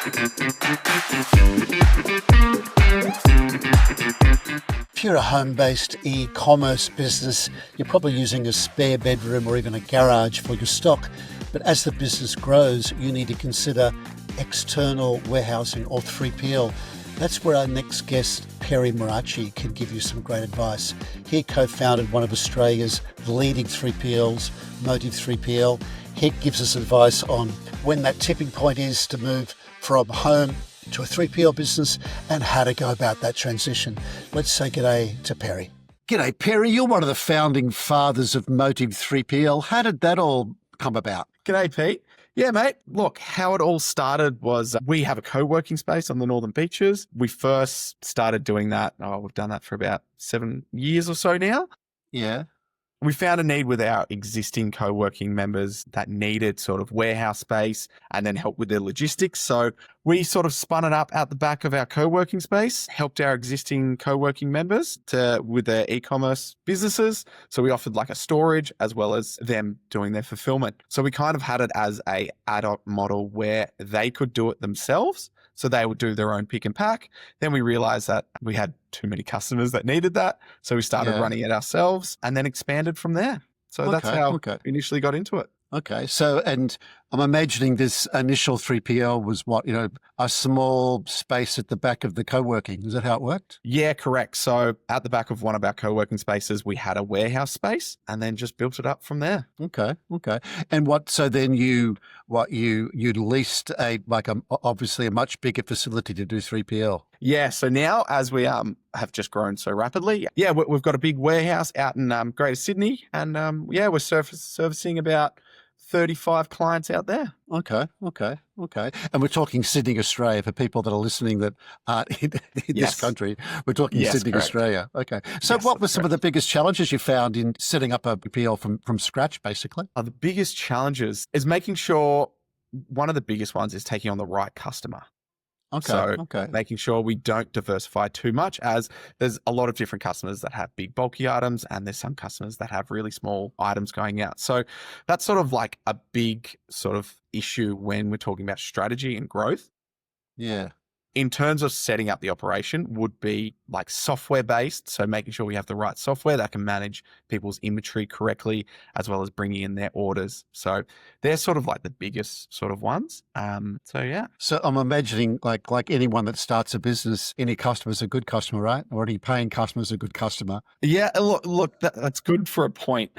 If you're a home-based e-commerce business, you're probably using a spare bedroom or even a garage for your stock. But as the business grows, you need to consider external warehousing or 3PL. That's where our next guest, Perry Murace, can give you some great advice. He co-founded one of Australia's leading 3PLs, Motive 3PL. He gives us advice on when that tipping point is to move from home to a 3PL business and how to go about that transition. Let's say g'day to Perry. G'day, Perry. You're one of the founding fathers of Motive 3PL. How did that all come about? G'day, Pete. Yeah, mate. Look, how it all started was we have a co-working space on the Northern Beaches. We first started doing that. We've done that for about 7 years or so now. Yeah. We found a need with our existing co-working members that needed sort of warehouse space and then help with their logistics. So we sort of spun it up out the back of our co-working space, helped our existing co-working members with their e-commerce businesses. So we offered like a storage as well as them doing their fulfillment. So we kind of had it as a ad hoc model where they could do it themselves. So they would do their own pick and pack. Then we realized that we had too many customers that needed that. So we started running it ourselves and then expanded from there. So that's how we initially got into it. Okay. So, and I'm imagining this initial 3PL was what, a small space at the back of the co-working. Is that how it worked? Yeah, correct. So at the back of one of our co-working spaces, we had a warehouse space and then just built it up from there. Okay. And so then you leased obviously a much bigger facility to do 3PL. Yeah. So now as we have just grown so rapidly, we've got a big warehouse out in Greater Sydney and we're servicing about 35 clients out there. Okay. And we're talking Sydney, Australia, for people that are listening that aren't in this country. We're talking Sydney, correct. Australia. Okay. So what were some of the biggest challenges you found in setting up a PL from scratch, basically? The biggest challenges is making sure, one of the biggest ones is taking on the right customer. Okay. Making sure we don't diversify too much, as there's a lot of different customers that have big bulky items and there's some customers that have really small items going out. So that's sort of like a big sort of issue when we're talking about strategy and growth. Yeah. In terms of setting up the operation would be like software based. So making sure we have the right software that can manage people's inventory correctly, as well as bringing in their orders. So they're sort of like the biggest sort of ones. So I'm imagining like anyone that starts a business, any customer is a good customer, right? Or any paying customer is a good customer. Yeah. Look, that's good for a point.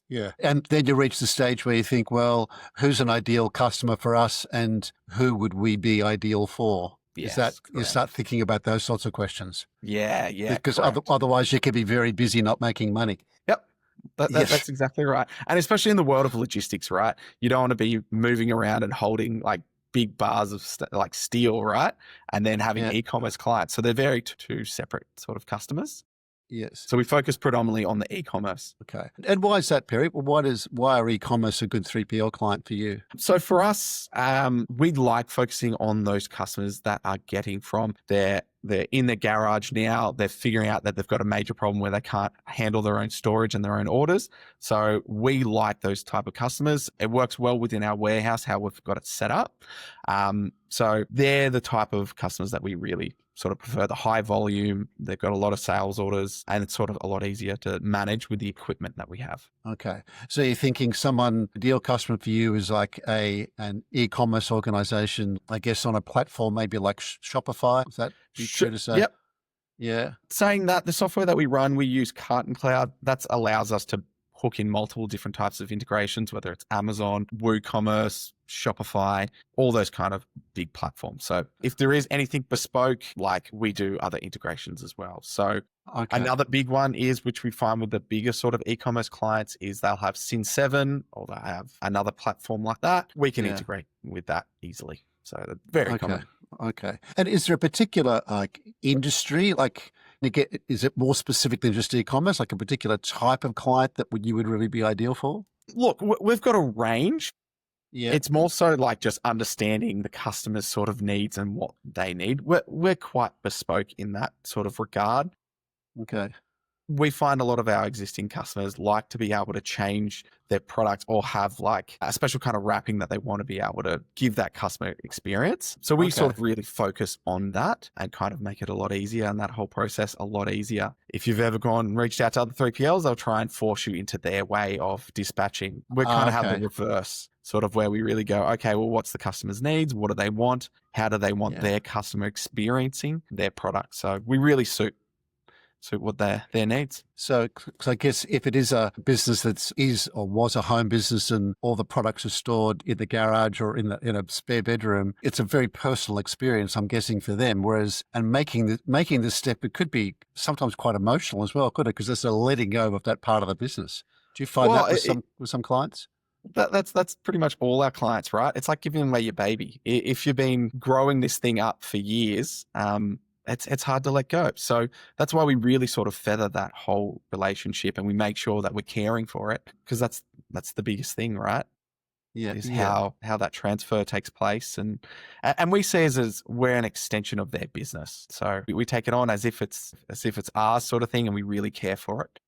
Yeah. And then you reach the stage where you think, well, who's an ideal customer for us and who would we be ideal for? Yes, you start thinking about those sorts of questions. Yeah. Because otherwise you could be very busy not making money. Yep. That's exactly right. And especially in the world of logistics, right? You don't want to be moving around and holding like big bars of like steel, right? And then having e-commerce clients. So they're very two separate sort of customers. Yes. So we focus predominantly on the e-commerce. Okay. And why is that, Perry? Well, why are e-commerce a good 3PL client for you? So for us, we like focusing on those customers that are getting from they're in their garage now. They're figuring out that they've got a major problem where they can't handle their own storage and their own orders. So we like those type of customers. It works well within our warehouse, how we've got it set up. So they're the type of customers that we really sort of prefer, the high volume. They've got a lot of sales orders and it's sort of a lot easier to manage with the equipment that we have. Okay. So you're thinking ideal customer for you is like an e-commerce organization, I guess on a platform, maybe like Shopify. Is that true to say? Yep. Yeah. Saying that, the software that we run, we use Carton Cloud. That allows us to hook in multiple different types of integrations, whether it's Amazon, WooCommerce, Shopify, all those kind of big platforms. So if there is anything bespoke, like we do other integrations as well. So another big one is, which we find with the bigger sort of e-commerce clients, is they'll have Sin7 or they'll have another platform like that. We can integrate with that easily. So they're very common. Okay. And is there a particular industry, is it more specific than just e-commerce, like a particular type of client that you would really be ideal for? Look, we've got a range. Yeah. It's more so like just understanding the customer's sort of needs and what they need. We're quite bespoke in that sort of regard. Okay. We find a lot of our existing customers like to be able to change their product or have like a special kind of wrapping that they want to be able to give that customer experience. So we sort of really focus on that and kind of make it a lot easier, and that whole process a lot easier. If you've ever gone and reached out to other 3PLs, they'll try and force you into their way of dispatching. We kind of have the reverse, sort of where we really go, okay, well, what's the customer's needs? What do they want? How do they want their customer experiencing their product? So we really suit what their needs. So I guess if it is a business that is or was a home business and all the products are stored in the garage or in a spare bedroom, it's a very personal experience, I'm guessing, for them. Whereas, and making this step, it could be sometimes quite emotional as well, could it? Because there's a letting go of that part of the business. Do you find that with some clients? That's pretty much all our clients, right? It's like giving away your baby. If you've been growing this thing up for years, it's hard to let go. So that's why we really sort of feather that whole relationship, and we make sure that we're caring for it, because that's the biggest thing, right? How that transfer takes place, and we see it as we're an extension of their business. So we take it on as if it's ours sort of thing, and we really care for it.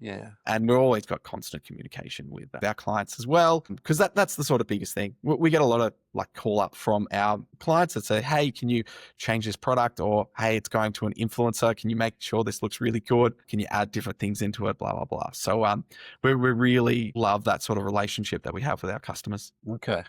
Yeah. And we've always got constant communication with our clients as well, because that's the sort of biggest thing. We get a lot of like call up from our clients that say, hey, can you change this product? Or, hey, it's going to an influencer. Can you make sure this looks really good? Can you add different things into it? Blah, blah, blah. So we really love that sort of relationship that we have with our customers. Okay.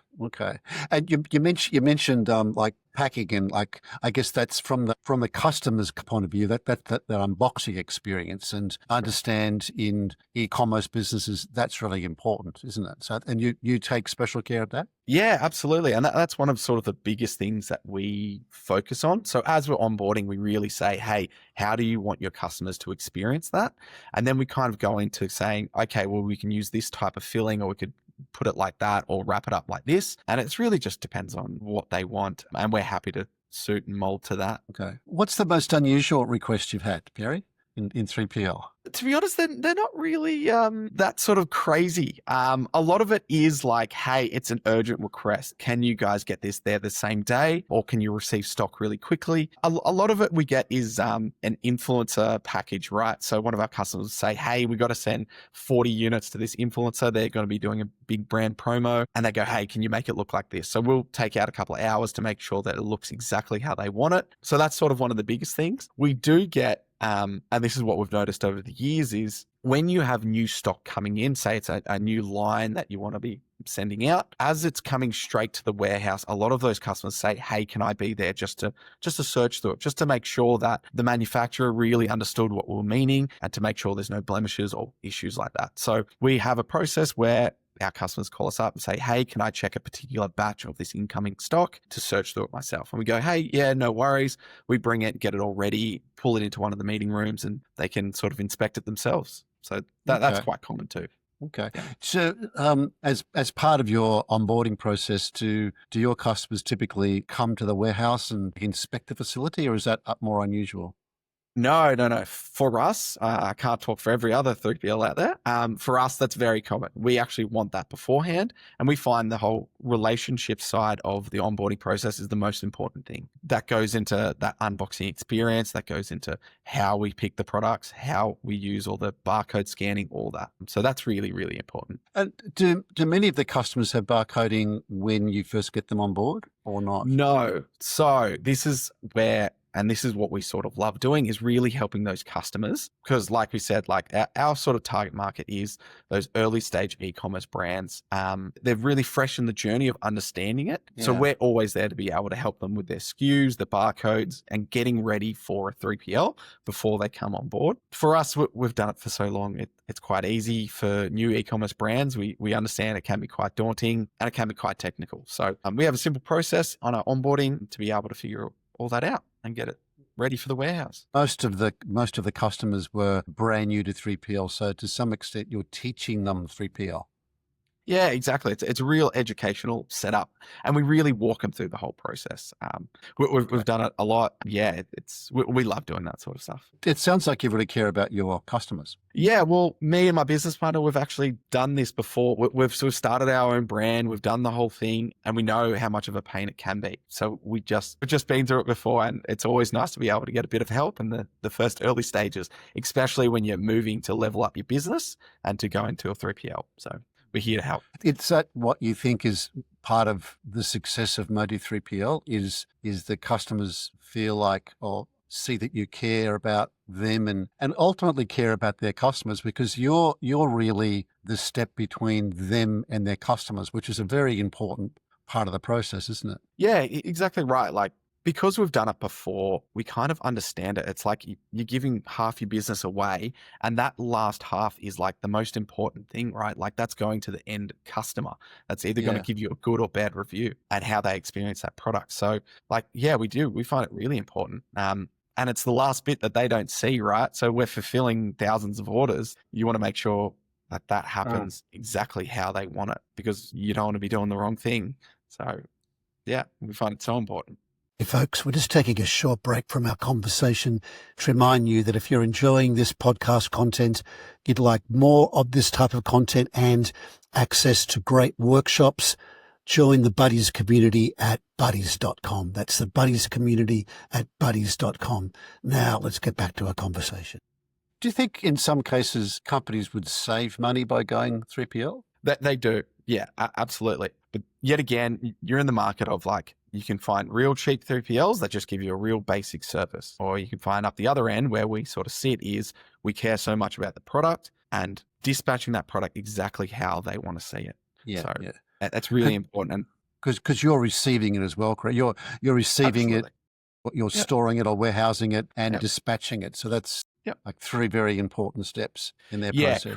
And you mentioned like packing, and like I guess that's from the customer's point of view, that unboxing experience, and understand in e-commerce businesses that's really important, isn't it? So, and you take special care of that? Yeah, absolutely. And that's one of sort of the biggest things that we focus on. So as we're onboarding, we really say, hey, how do you want your customers to experience that? And then we kind of go into saying, okay, well, we can use this type of filling, or we could put it like that, or wrap it up like this. And it's really just depends on what they want. And we're happy to suit and mold to that. Okay. What's the most unusual request you've had, Perry, in 3PL? To be honest, they're not really that sort of crazy. A lot of it is like, hey, it's an urgent request. Can you guys get this there the same day? Or can you receive stock really quickly? A lot of it we get is an influencer package, right? So one of our customers will say, hey, we got to send 40 units to this influencer. They're going to be doing a big brand promo. And they go, hey, can you make it look like this? So we'll take out a couple of hours to make sure that it looks exactly how they want it. So that's sort of one of the biggest things. We do get and this is what we've noticed over the years, is when you have new stock coming in, say it's a new line that you want to be sending out, as it's coming straight to the warehouse, a lot of those customers say, hey, can I be there just to search through it, just to make sure that the manufacturer really understood what we were meaning, and to make sure there's no blemishes or issues like that. So we have a process where our customers call us up and say, hey, can I check a particular batch of this incoming stock to search through it myself? And we go, hey, yeah, no worries. We bring it, get it all ready, pull it into one of the meeting rooms, and they can sort of inspect it themselves. So that's quite common too. Okay. So as part of your onboarding process, do your customers typically come to the warehouse and inspect the facility, or is that more unusual? No. For us, I can't talk for every other 3PL out there. For us, that's very common. We actually want that beforehand, and we find the whole relationship side of the onboarding process is the most important thing. That goes into that unboxing experience, that goes into how we pick the products, how we use all the barcode scanning, all that. So that's really, really important. And do many of the customers have barcoding when you first get them on board, or not? No. So this is where, and this is what we sort of love doing, is really helping those customers, because like we said, like our sort of target market is those early stage e-commerce brands. They're really fresh in the journey of understanding it. Yeah. So we're always there to be able to help them with their SKUs, the barcodes, and getting ready for a 3PL before they come on board. For us, we've done it for so long. It's quite easy. For new e-commerce brands, we understand it can be quite daunting and it can be quite technical. So we have a simple process on our onboarding to be able to figure all that out and get it ready for the warehouse. Most of the customers were brand new to 3PL, so to some extent you're teaching them 3PL. Yeah, exactly. It's a real educational setup, and we really walk them through the whole process. We've done it a lot. Yeah, we love doing that sort of stuff. It sounds like you really care about your customers. Yeah, well, me and my business partner, we've actually done this before. We've sort of started our own brand. We've done the whole thing, and we know how much of a pain it can be. So we've just been through it before, and it's always nice to be able to get a bit of help in the first early stages, especially when you're moving to level up your business and to go into a 3PL. So we're here to help. It's that what you think is part of the success of Motive 3PL is the customers feel like or see that you care about them and ultimately care about their customers, because you're really the step between them and their customers, which is a very important part of the process, isn't it? Yeah, exactly right. Like, because we've done it before, we kind of understand it. It's like you're giving half your business away, and that last half is like the most important thing, right? Like, that's going to the end customer. That's either going to give you a good or bad review and how they experience that product. So, like, yeah, we find it really important. And it's the last bit that they don't see, right? So we're fulfilling thousands of orders. You want to make sure that happens exactly how they want it, because you don't want to be doing the wrong thing. So yeah, we find it so important. Hey folks, we're just taking a short break from our conversation to remind you that if you're enjoying this podcast content, you'd like more of this type of content and access to great workshops, join the Buddies community at buddies.com. That's the Buddies community at buddies.com. Now let's get back to our conversation. Do you think in some cases companies would save money by going 3PL? That they do. Yeah, absolutely. But yet again, you're in the market of like, you can find real cheap 3PLs that just give you a real basic service. Or you can find up the other end where we sort of sit is we care so much about the product and dispatching that product exactly how they want to see it. Yeah, so that's really important. And because you're receiving it as well, correct? You're receiving absolutely. it, you're storing it or warehousing it and dispatching it. So that's like three very important steps in their process. Yeah,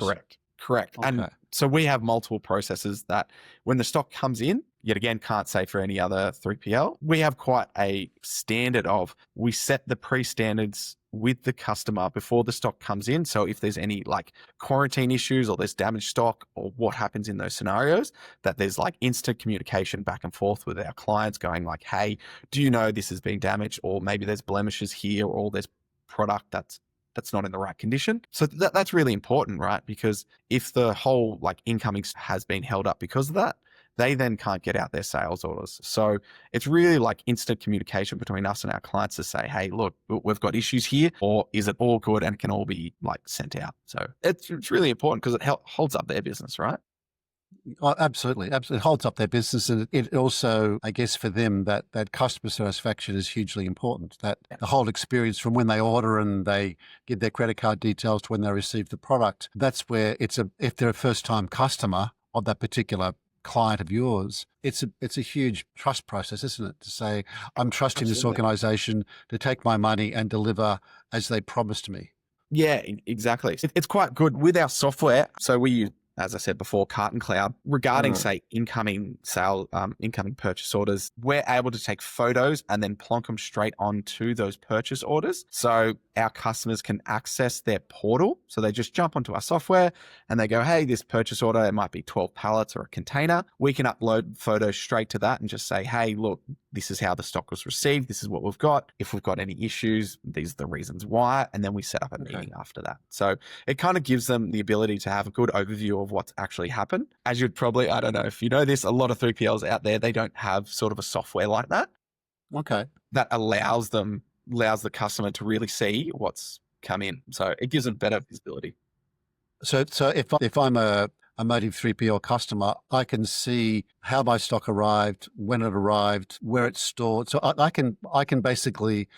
correct. Okay. And so we have multiple processes that when the stock comes in, yet again, can't say for any other 3PL, we have quite a standard of, we set the pre-standards with the customer before the stock comes in. So if there's any like quarantine issues or there's damaged stock or what happens in those scenarios, that there's like instant communication back and forth with our clients going like, hey, do you know this has been damaged? Or maybe there's blemishes here, or there's product that's not in the right condition. So that's really important, right? Because if the whole like incoming has been held up because of that, they then can't get out their sales orders. So it's really like instant communication between us and our clients to say, hey, look, we've got issues here, or is it all good and can all be like sent out? So it's really important because it holds up their business, right? Oh, absolutely. It holds up their business. And it also, I guess for them, that customer satisfaction is hugely important. That the whole experience from when they order and they give their credit card details to when they receive the product, that's where if they're a first-time customer of that particular client of yours, it's a huge trust process, isn't it? To say, I'm trusting this organization to take my money and deliver as they promised me. Yeah, exactly. It's quite good with our software. So we use, as I said before, Carton Cloud, regarding, say, incoming purchase orders, we're able to take photos and then plonk them straight onto those purchase orders. So our customers can access their portal. So they just jump onto our software and they go, hey, this purchase order, it might be 12 pallets or a container. We can upload photos straight to that and just say, hey, look, this is how the stock was received. This is what we've got. If we've got any issues, these are the reasons why. And then we set up a meeting after that. So it kind of gives them the ability to have a good overview of what's actually happened. As you'd probably, I don't know if you know this, a lot of 3PLs out there, they don't have sort of a software like that. Okay. That allows the customer to really see what's come in. So it gives them better visibility. So if I'm a Motive 3PL customer, I can see how my stock arrived, when it arrived, where it's stored. So I can basically,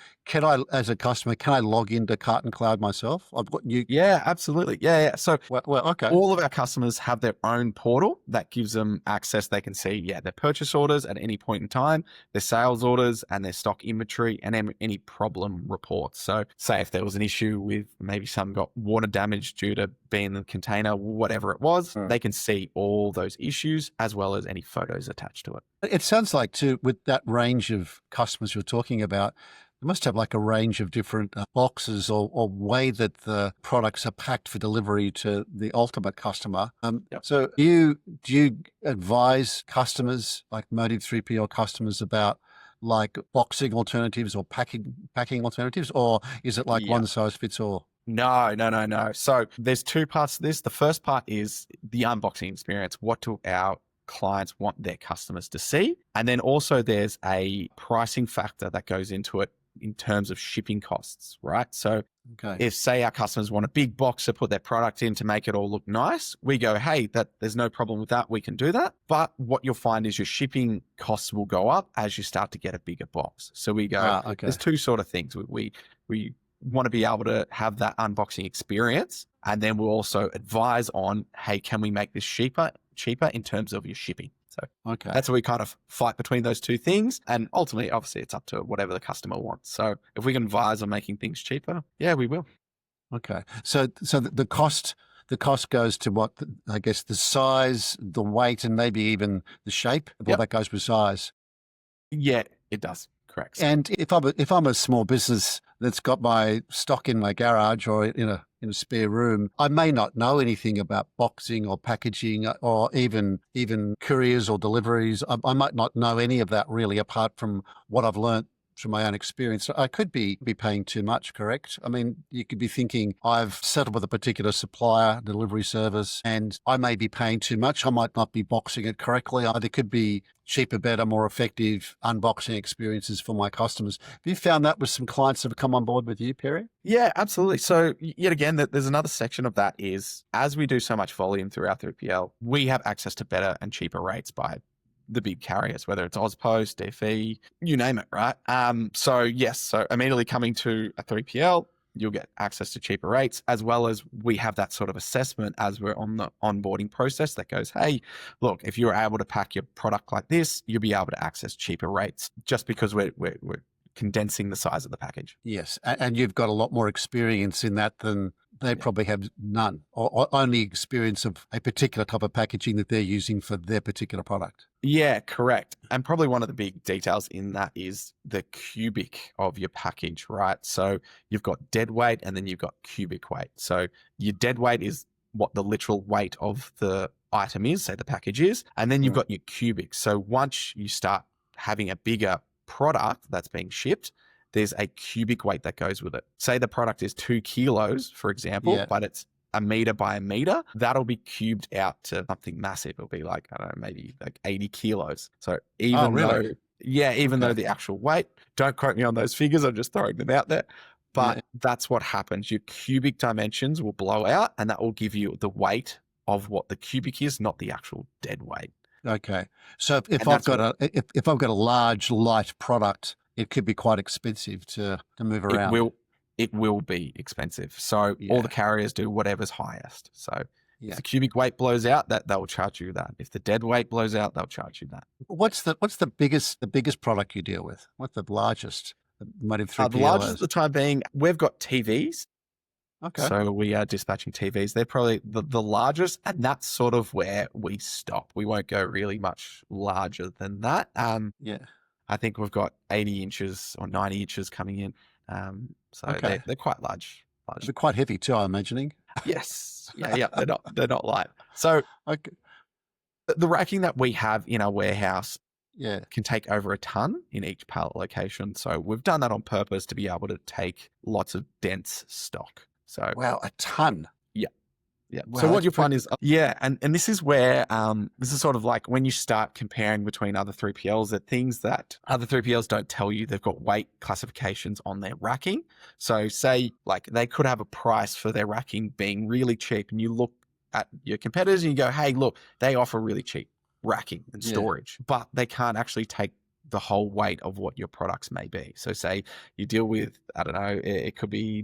as a customer, can I log into Carton Cloud myself? Yeah, absolutely. Yeah. So okay. All of our customers have their own portal that gives them access. They can see, their purchase orders at any point in time, their sales orders and their stock inventory and any problem reports. So say if there was an issue with maybe some got water damage due to being in the container, whatever it was, they can see all those issues as well as any photos attached to it. It sounds like too, with that range of customers you're talking about, You must have like a range of different boxes or way that the products are packed for delivery to the ultimate customer. Yep. So do you advise customers, like Motive 3PL customers, about like boxing alternatives or packing alternatives, or is it like Yeah. one size fits all? No. So there's two parts to this. The first part is the unboxing experience. What do our clients want their customers to see? And then also there's a pricing factor that goes into it in terms of shipping costs, right? So Okay. if, say, our customers want a big box to put their product in to make it all look nice, we go, hey, there's no problem with that. We can do that. But what you'll find is your shipping costs will go up as you start to get a bigger box. So we go, Okay. there's two sort of things. We want to be able to have that unboxing experience. And then we'll also advise on, hey, can we make this cheaper in terms of your shipping? So Okay. that's where we kind of fight between those two things. And ultimately, obviously, it's up to whatever the customer wants. So if we can advise on making things cheaper, yeah, we will. Okay. So the cost goes to what, I guess, the size, the weight, and maybe even the shape. Well, Yep. that goes with size. Yeah, it does. Correct. And if I'm a small business that's got my stock in my garage or in a spare room, I may not know anything about boxing or packaging or even couriers or deliveries. I might not know any of that really, apart from what I've learnt from my own experience. So I could be paying too much, correct? I mean, you could be thinking, I've settled with a particular supplier, delivery service, and I may be paying too much. I might not be boxing it correctly. There could be cheaper, better, more effective unboxing experiences for my customers. Have you found that with some clients that have come on board with you, Perry? Yeah, absolutely. So yet again, there's another section of that is, as we do so much volume through our 3PL, we have access to better and cheaper rates by the big carriers, whether it's Ozpost, DFE, you name it, right? So yes, so immediately coming to a 3PL, you'll get access to cheaper rates, as well as we have that sort of assessment as we're on the onboarding process that goes, hey, look, if you're able to pack your product like this, you'll be able to access cheaper rates just because we're condensing the size of the package. Yes, and you've got a lot more experience in that than they probably have none, or only experience of a particular type of packaging that they're using for their particular product. Yeah, correct. And probably one of the big details in that is the cubic of your package, right? So you've got dead weight and then you've got cubic weight. So your dead weight is what the literal weight of the item is, say the package is, and then you've got your cubic. So once you start having a bigger product that's being shipped, there's a cubic weight that goes with it. Say the product is 2 kilos, for example, but it's a meter by a meter, that'll be cubed out to something massive. It'll be like, I don't know, maybe like 80 kilos. So even though the actual weight, don't quote me on those figures, I'm just throwing them out there. But that's what happens. Your cubic dimensions will blow out, and that will give you the weight of what the cubic is, not the actual dead weight. Okay. So if I've got a large, light product, it could be quite expensive to move around. It will be expensive. So all the carriers do whatever's highest. So if the cubic weight blows out, that they'll charge you that. If the dead weight blows out, they'll charge you that. What's the biggest product you deal with? What's the largest? The Motive 3PL the largest at the time being, we've got TVs. Okay. So we are dispatching TVs. They're probably the largest, and that's sort of where we stop. We won't go really much larger than that. I think we've got 80 inches or 90 inches coming in. So they're quite large. They're quite heavy too, I'm imagining. Yes. Yeah. They're not light. So the racking that we have in our warehouse can take over a ton in each pallet location. So we've done that on purpose to be able to take lots of dense stock. So wow, a ton. Yeah. Wow, so what you'll find is, and this is where, this is sort of like when you start comparing between other 3PLs, that things that other 3PLs don't tell you, they've got weight classifications on their racking. So say like they could have a price for their racking being really cheap, and you look at your competitors and you go, hey, look, they offer really cheap racking and storage, but they can't actually take the whole weight of what your products may be. So say you deal with, I don't know, it could be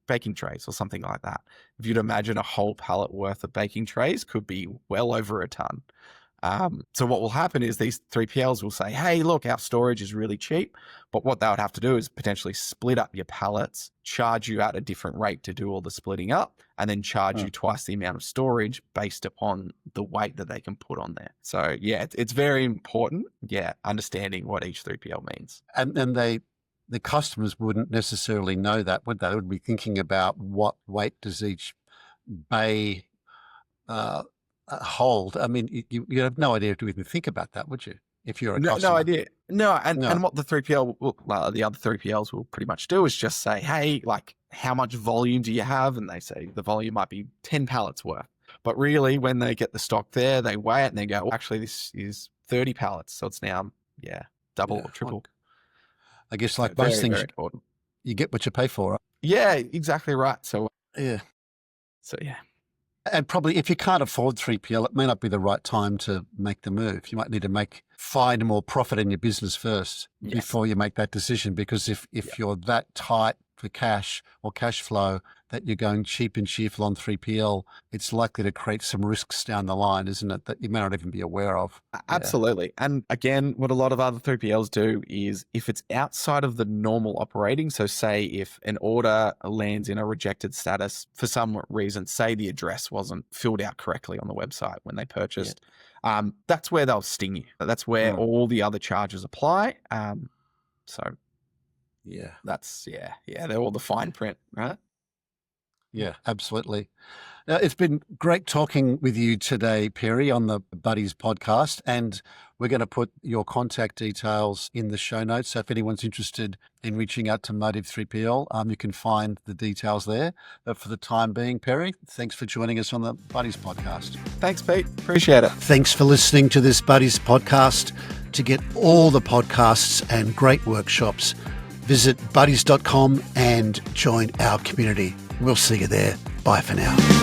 baking trays or something like that. If you'd imagine a whole pallet worth of baking trays could be well over a ton. So what will happen is these 3PLs will say, hey, look, our storage is really cheap. But what they would have to do is potentially split up your pallets, charge you at a different rate to do all the splitting up, and then charge you twice the amount of storage based upon the weight that they can put on there. So it's very important, understanding what each 3PL means. And the customers wouldn't necessarily know that, would they? They would be thinking about what weight does each bay hold. I mean, you have no idea to even think about that, would you? If you're a No customer. idea. No, and No. what the 3PL, the other 3PLs will pretty much do is just say, hey, like, how much volume do you have? And they say the volume might be 10 pallets worth. But really, when they get the stock there, they weigh it and they go, well, actually, this is 30 pallets. So it's now, double or triple. I guess So like most very, things, very important. you get what you pay for. Yeah, exactly right. So, Yeah. And probably if you can't afford 3PL, it may not be the right time to make the move. You might need to find more profit in your business first before you make that decision. Because if you're that tight for cash or cash flow that you're going cheap and cheerful on 3PL, it's likely to create some risks down the line, isn't it? That you may not even be aware of. Absolutely. And again, what a lot of other 3PLs do is if it's outside of the normal operating, so say if an order lands in a rejected status for some reason, say the address wasn't filled out correctly on the website when they purchased, that's where they'll sting you. That's where all the other charges apply. That's, they're all the fine print, right? Yeah, absolutely. It's been great talking with you today, Perry, on the Buddies podcast, and we're going to put your contact details in the show notes. So if anyone's interested in reaching out to Motive 3PL, you can find the details there. But for the time being, Perry, thanks for joining us on the Buddies podcast. Thanks, Pete. Appreciate it. Thanks for listening to this Buddies podcast. To get all the podcasts and great workshops, visit buddies.com and join our community. We'll see you there. Bye for now.